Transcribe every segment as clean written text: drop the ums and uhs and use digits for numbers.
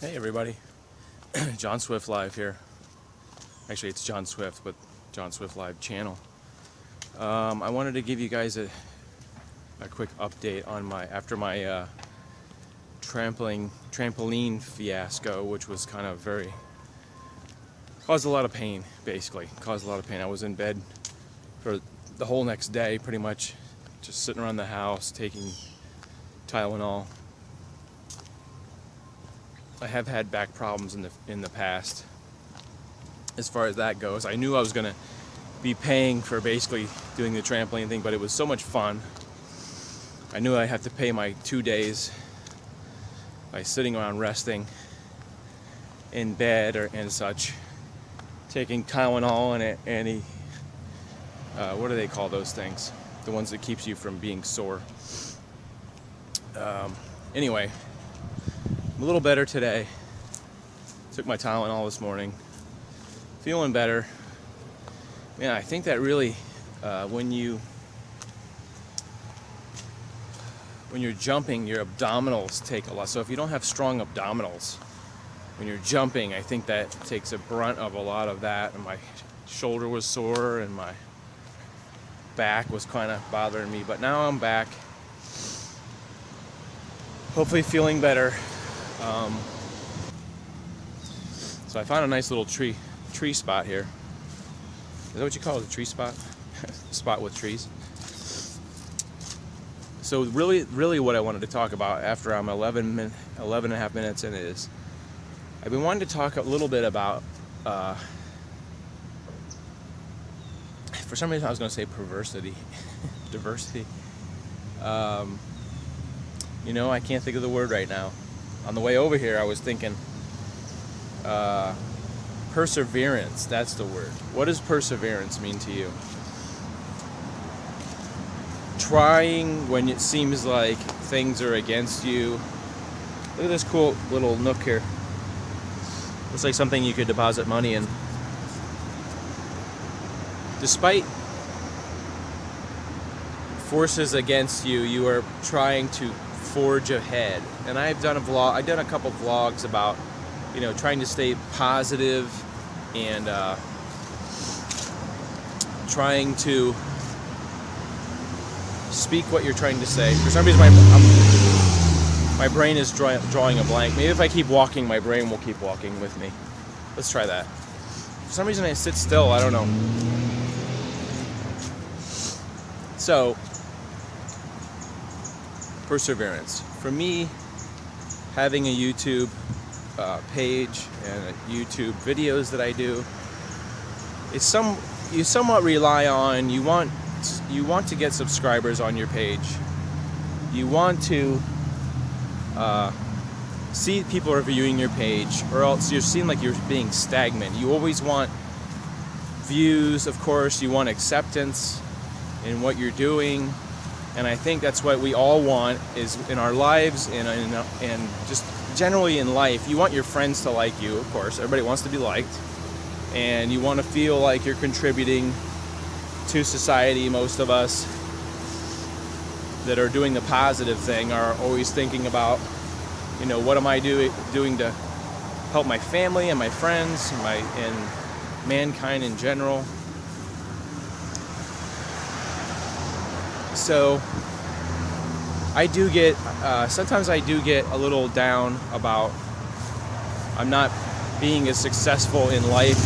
Hey everybody, John Swift Live here. Actually, it's John Swift, but John Swift Live channel. I wanted to give you guys a quick update on after my trampoline fiasco, which was kind of caused a lot of pain. Basically, caused a lot of pain. I was in bed for the whole next day, pretty much, just sitting around the house taking Tylenol. I have had back problems in the past. As far as that goes, I knew I was gonna be paying for basically doing the trampoline thing, but it was so much fun. I knew I had to pay my 2 days by sitting around resting in bed and such, taking Tylenol and what do they call those things? The ones that keeps you from being sore. Anyway. I'm a little better today. Took my Tylenol this morning. Feeling better. Man, I think that really, when you're jumping, your abdominals take a lot. So if you don't have strong abdominals, when you're jumping, I think that takes a brunt of a lot of that. And my shoulder was sore and my back was kind of bothering me. But now I'm back. Hopefully feeling better. So I found a nice little tree spot here. Is that what you call it, a tree spot? Spot with trees. So really what I wanted to talk about after I'm 11 and a half minutes in is, I've been wanting to talk a little bit about, for some reason I was going to say diversity. I can't think of the word right now. On the way over here, I was thinking, perseverance, that's the word. What does perseverance mean to you? Trying when it seems like things are against you. Look at this cool little nook here. Looks like something you could deposit money in. Despite forces against you, you are trying to forge ahead. And I've done a couple vlogs about, trying to stay positive and trying to speak what you're trying to say. For some reason, my brain is drawing a blank. Maybe if I keep walking, my brain will keep walking with me. Let's try that. For some reason, I sit still. I don't know. So, perseverance. For me, having a YouTube page and YouTube videos that I do, you somewhat rely on, you want to get subscribers on your page. You want to see people are viewing your page, or else you're seeing like you're being stagnant. You always want views, of course. You want acceptance in what you're doing. And I think that's what we all want, is in our lives and just generally in life. You want your friends to like you, of course. Everybody wants to be liked. And you want to feel like you're contributing to society. Most of us that are doing the positive thing are always thinking about, what am I doing to help my family and my friends and mankind in general. So sometimes I do get a little down about I'm not being as successful in life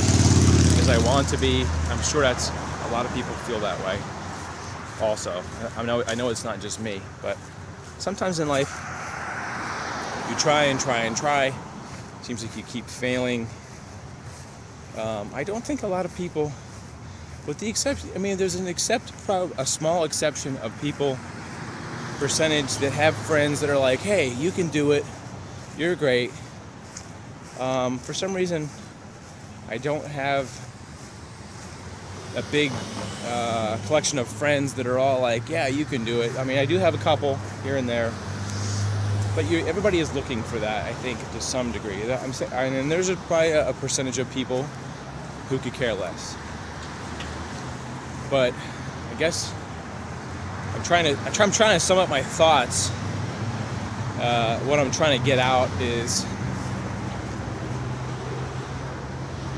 as I want to be. I'm sure that's a lot of people feel that way also. I know it's not just me, but sometimes in life you try and try and try. Seems like you keep failing. I don't think a lot of people, with the exception, there's a small exception of people, percentage, that have friends that are like, hey, you can do it, you're great. For some reason, I don't have a big collection of friends that are all like, yeah, you can do it. I do have a couple here and there, but everybody is looking for that, I think, to some degree. And there's probably a percentage of people who could care less. But I guess I'm trying to sum up my thoughts. What I'm trying to get out is,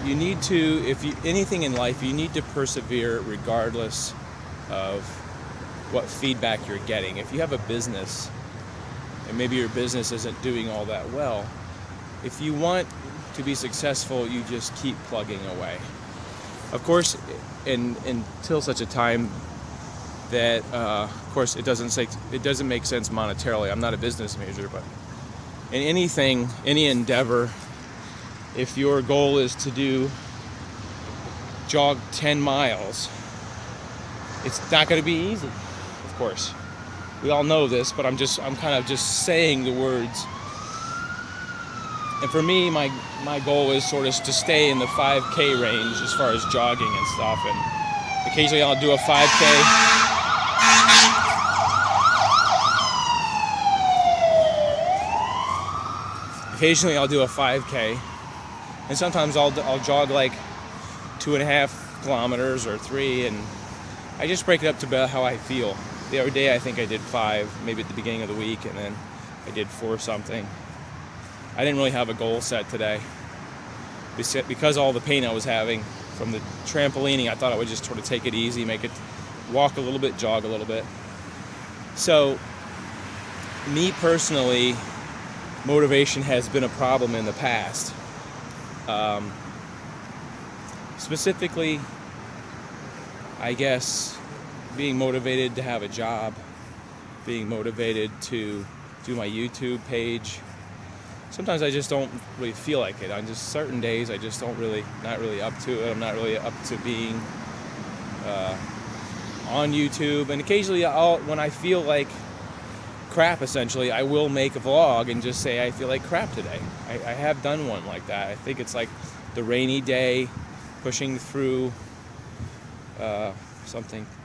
you need to, anything in life, you need to persevere regardless of what feedback you're getting. If you have a business and maybe your business isn't doing all that well, if you want to be successful, you just keep plugging away. Of course, until such a time that, of course, it doesn't make sense monetarily. I'm not a business major, but in anything, any endeavor, if your goal is to jog 10 miles, it's not going to be easy, of course. We all know this, but I'm kind of just saying the words. And for me, my goal is sort of to stay in the 5K range as far as jogging and stuff. And occasionally I'll do a 5K. Occasionally I'll do a 5K. And sometimes I'll jog like 2.5 kilometers or 3, and I just break it up to about how I feel. The other day I think I did 5, maybe at the beginning of the week, and then I did 4 something. I didn't really have a goal set today. Because all the pain I was having from the trampolining, I thought I would just sort of take it easy, make it walk a little bit, jog a little bit. So, me personally, motivation has been a problem in the past. Specifically, I guess, being motivated to have a job, being motivated to do my YouTube page. Sometimes I just don't really feel like it. On just certain days, I just not really up to it. I'm not really up to being on YouTube. And occasionally, when I feel like crap, essentially, I will make a vlog and just say I feel like crap today. I have done one like that. I think it's like the rainy day, pushing through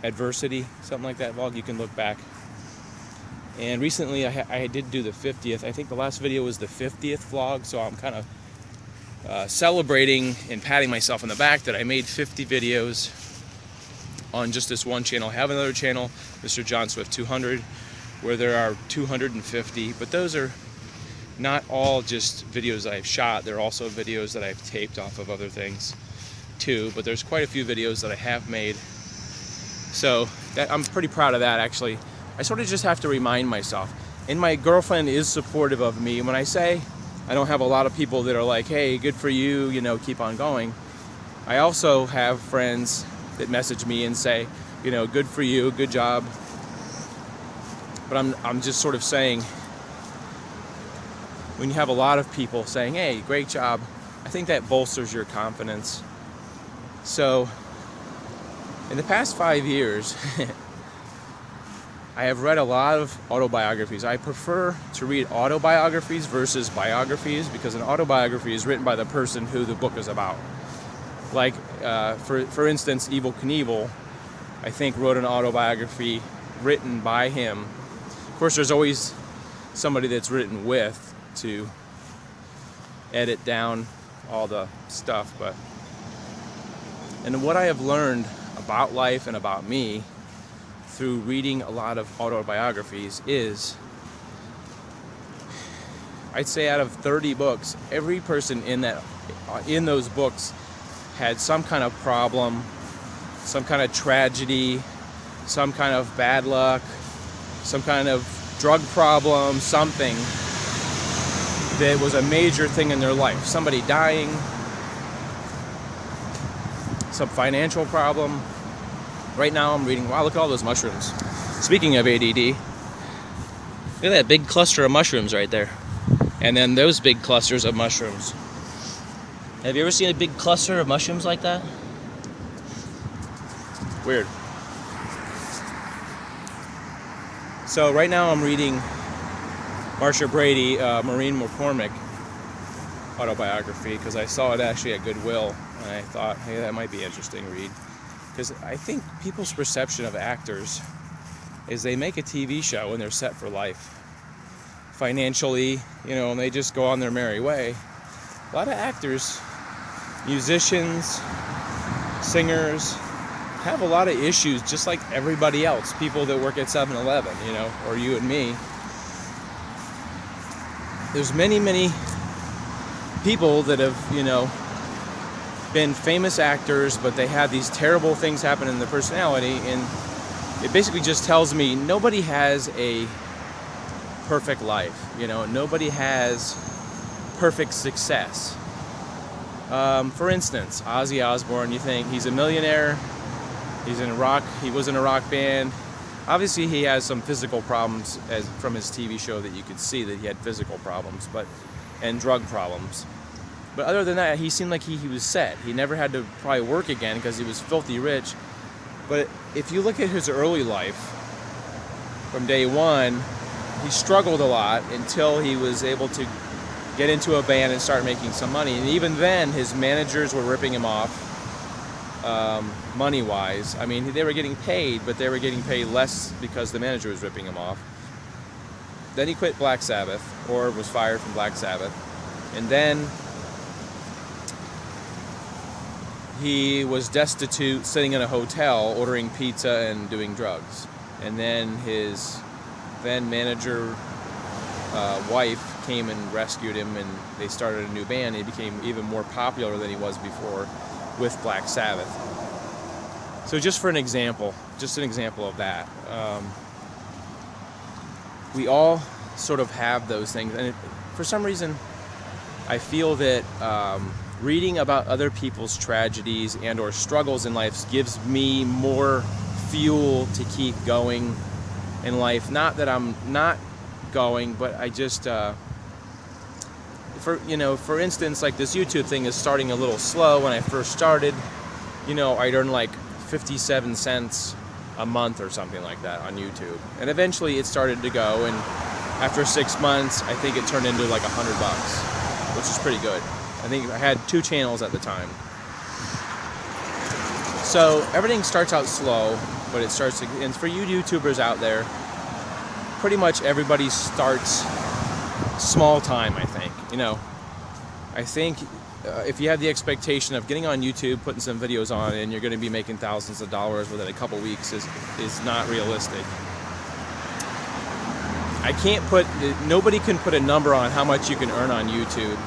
adversity, something like that vlog. You can look back. And recently I did do the 50th. I think the last video was the 50th vlog, so I'm kind of celebrating and patting myself on the back that I made 50 videos on just this one channel. I have another channel, Mr. John Swift 200, where there are 250, but those are not all just videos that I've shot. They're also videos that I've taped off of other things too, but there's quite a few videos that I have made. So I'm pretty proud of that, actually. I sort of just have to remind myself. And my girlfriend is supportive of me. When I say I don't have a lot of people that are like, hey, good for you, keep on going. I also have friends that message me and say, good for you, good job. But I'm just sort of saying, when you have a lot of people saying, hey, great job, I think that bolsters your confidence. So, in the past 5 years, I have read a lot of autobiographies. I prefer to read autobiographies versus biographies, because an autobiography is written by the person who the book is about. Like, for instance, Evel Knievel, I think, wrote an autobiography written by him. Of course, there's always somebody that's written with to edit down all the stuff, and what I have learned about life and about me through reading a lot of autobiographies is, I'd say out of 30 books, every person in those books had some kind of problem, some kind of tragedy, some kind of bad luck, some kind of drug problem, something that was a major thing in their life. Somebody dying, some financial problem. Right now I'm reading, wow, look at all those mushrooms. Speaking of ADD, look at that big cluster of mushrooms right there. And then those big clusters of mushrooms. Have you ever seen a big cluster of mushrooms like that? Weird. So right now I'm reading Marsha Brady, Maureen McCormick autobiography, because I saw it actually at Goodwill, and I thought, hey, that might be an interesting read. Because I think people's perception of actors is they make a TV show and they're set for life. Financially, and they just go on their merry way. A lot of actors, musicians, singers, have a lot of issues just like everybody else. People that work at 7-Eleven, or you and me. There's many, many people that have, been famous actors, but they have these terrible things happen in their personality, and it basically just tells me nobody has a perfect life. Nobody has perfect success. For instance, Ozzy Osbourne, you think he's a millionaire, he was in a rock band. Obviously he has some physical problems from his TV show that you could see that he had physical problems, and drug problems. But other than that, he seemed like he was set. He never had to probably work again because he was filthy rich. But if you look at his early life, from day one, he struggled a lot until he was able to get into a band and start making some money. And even then, his managers were ripping him off, money-wise. I mean, they were getting paid, but they were getting paid less because the manager was ripping him off. Then he quit Black Sabbath, or was fired from Black Sabbath. And then he was destitute, sitting in a hotel, ordering pizza and doing drugs. And then his then manager wife came and rescued him, and they started a new band. He became even more popular than he was before with Black Sabbath. So just an example of that. We all sort of have those things, and for some reason I feel that reading about other people's tragedies and or struggles in life gives me more fuel to keep going in life. Not that I'm not going, but I just for instance, like this YouTube thing is starting a little slow. When I first started, I'd earn like 57 cents a month or something like that on YouTube, and eventually it started to go, and after 6 months I think it turned into like $100, which is pretty good. I think I had 2 channels at the time. So everything starts out slow, but it starts to, and for you YouTubers out there, pretty much everybody starts small time, I think. I think if you have the expectation of getting on YouTube, putting some videos on, and you're going to be making thousands of dollars within a couple weeks is not realistic. Nobody can put a number on how much you can earn on YouTube,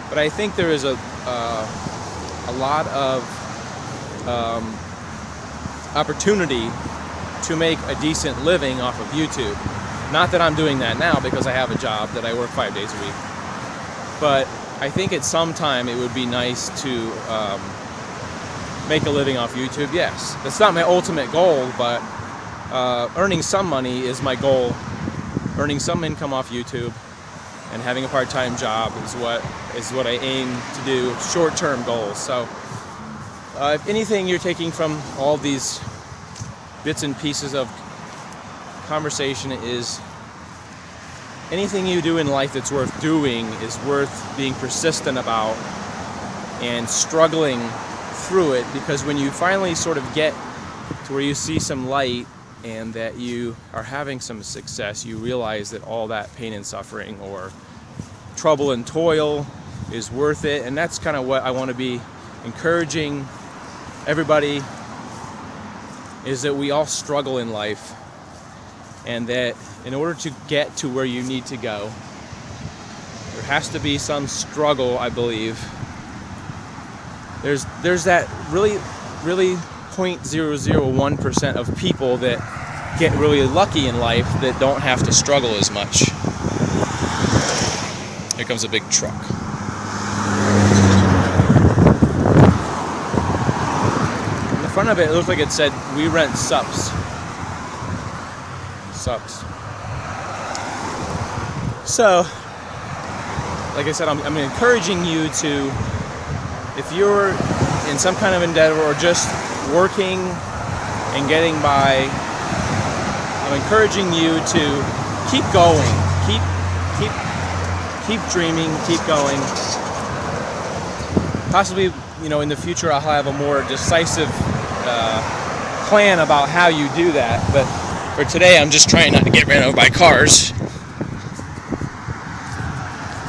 but I think there is a lot of opportunity to make a decent living off of YouTube. Not that I'm doing that now because I have a job that I work 5 days a week, but I think at some time it would be nice to make a living off YouTube. Yes, that's not my ultimate goal, but earning some money is my goal. Earning some income off YouTube and having a part-time job is what I aim to do. Short-term goals. So, if anything you're taking from all these bits and pieces of conversation is anything you do in life that's worth doing is worth being persistent about and struggling through it, because when you finally sort of get to where you see some light and that you are having some success, you realize that all that pain and suffering or trouble and toil is worth it. And that's kind of what I want to be encouraging everybody, is that we all struggle in life, and that in order to get to where you need to go, there has to be some struggle, I believe. There's that really 0.001% of people that get really lucky in life that don't have to struggle as much. Here comes a big truck. In the front of it, it looked like it said, "We rent sups." Sups. So, like I said, I'm encouraging you to, if you're in some kind of endeavor or just working and getting by, I'm encouraging you to keep going, keep dreaming, keep going. Possibly, in the future I'll have a more decisive plan about how you do that, but for today I'm just trying not to get ran over by cars.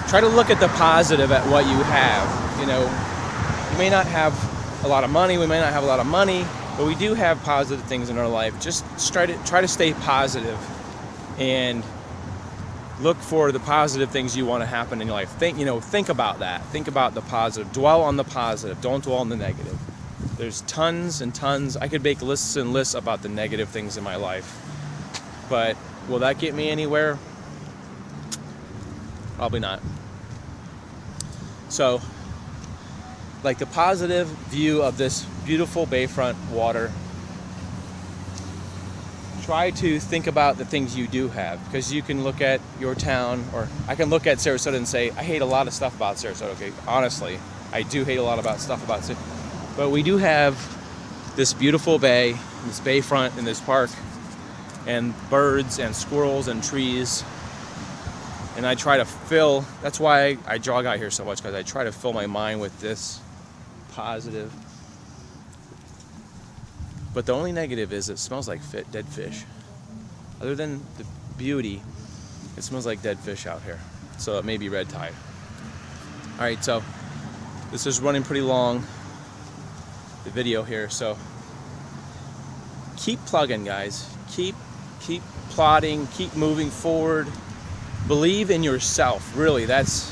Try to look at the positive at what you have. You may not have a lot of money, we may not have a lot of money, but we do have positive things in our life. Just try to stay positive and look for the positive things you want to happen in your life. Think about that. Think about the positive. Dwell on the positive. Don't dwell on the negative. There's tons and tons. I could make lists and lists about the negative things in my life. But will that get me anywhere? Probably not. So, like the positive view of this beautiful bayfront water, try to think about the things you do have, because you can look at your town, or I can look at Sarasota and say, I hate a lot of stuff about Sarasota. Okay, honestly, I do hate a lot about stuff about Sarasota. But we do have this beautiful bay, this bayfront in this park, and birds and squirrels and trees. And I try to fill, that's why I jog out here so much, because I try to fill my mind with this positive. But the only negative is it smells like dead fish. Other than the beauty, it smells like dead fish out here. So it may be red tide. All right, so this is running pretty long, the video here. So keep plugging, guys. Keep plotting, keep moving forward. Believe in yourself. Really, that's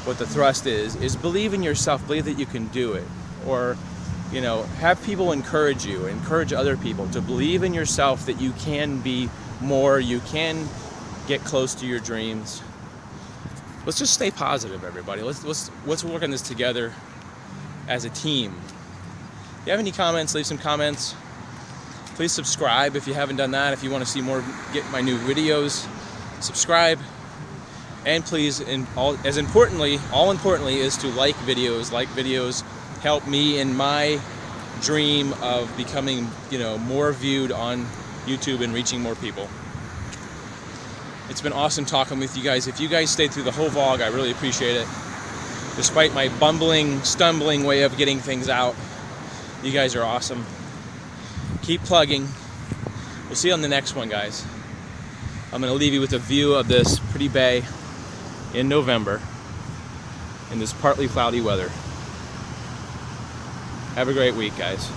what the thrust is believe in yourself. Believe that you can do it. Or have people encourage you, encourage other people to believe in yourself, that you can be more, you can get close to your dreams. Let's just stay positive, everybody. Let's work on this together as a team. If you have any comments, leave some comments. Please subscribe if you haven't done that. If you want to see more, get my new videos, subscribe. And please, all importantly is to like videos. Like videos help me in my dream of becoming, more viewed on YouTube and reaching more people. It's been awesome talking with you guys. If you guys stayed through the whole vlog, I really appreciate it. Despite my stumbling way of getting things out, you guys are awesome. Keep plugging. We'll see you on the next one, guys. I'm going to leave you with a view of this pretty bay in November in this partly cloudy weather. Have a great week, guys.